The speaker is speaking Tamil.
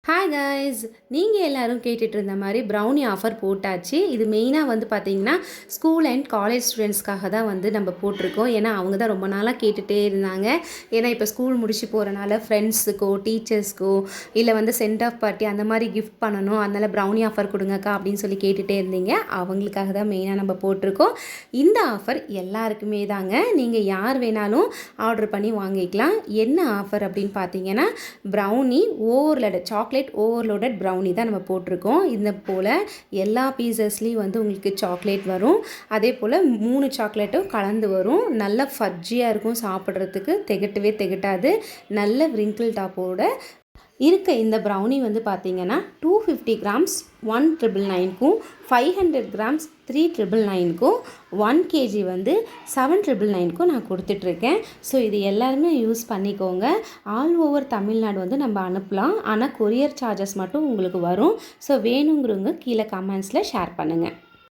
ஹாய் காய்ஸ், நீங்கள் எல்லோரும் கேட்டுட்டு இருந்த மாதிரி ப்ரௌனி ஆஃபர் போட்டாச்சு. இது மெயினாக வந்து பார்த்திங்கன்னா ஸ்கூல் அண்ட் காலேஜ் ஸ்டூடெண்ட்ஸ்க்காக தான் வந்து நம்ம போட்டிருக்கோம். ஏன்னா அவங்க தான் ரொம்ப நாளாக கேட்டுகிட்டே இருந்தாங்க. ஏன்னா இப்போ ஸ்கூல் முடிச்சு போகிறனால ஃப்ரெண்ட்ஸுக்கோ டீச்சர்ஸ்க்கோ இல்லை வந்து சென்ட் ஆஃப் பார்ட்டி அந்த மாதிரி கிஃப்ட் பண்ணணும், அதனால் ப்ரௌனி ஆஃபர் கொடுங்கக்கா அப்படின்னு சொல்லி கேட்டுகிட்டே இருந்தீங்க. அவங்களுக்காக தான் மெயினாக நம்ம போட்டிருக்கோம். இந்த ஆஃபர் எல்லாருக்குமே தாங்க. நீங்கள் யார் வேணாலும் ஆர்டர் பண்ணி வாங்கிக்கலாம். என்ன ஆஃபர் அப்படின்னு பார்த்தீங்கன்னா brownie overload chocolate overloaded brownie தான் நம்ம போட்டிருக்கோம். இந்த போல் எல்லா பீசஸ்லேயும் வந்து உங்களுக்கு சாக்லேட் வரும். அதே போல் 3 சாக்லேட்டும் கலந்து வரும். நல்ல ஃபஜ்ஜியாக இருக்கும், சாப்பிட்றதுக்கு திகட்டவே திகட்டாது. நல்ல விரிங்கிள் டாப்போட இருக்க இந்த ப்ரௌனி வந்து பார்த்திங்கன்னா 250 கிராம்ஸ் 1,999க்கும் 500 கிராம்ஸ் 3,999க்கும் 1 கேஜி வந்து 7,999க்கும் நான் கொடுத்துட்ருக்கேன். ஸோ இது எல்லாருமே யூஸ் பண்ணிக்கோங்க. ஆல் ஓவர் தமிழ்நாடு வந்து நம்ம அனுப்பலாம். ஆனால் கொரியர் சார்ஜஸ் மட்டும் உங்களுக்கு வரும். ஸோ வேணுங்கிறவங்க கீழே கமெண்ட்ஸில் ஷேர் பண்ணுங்கள்.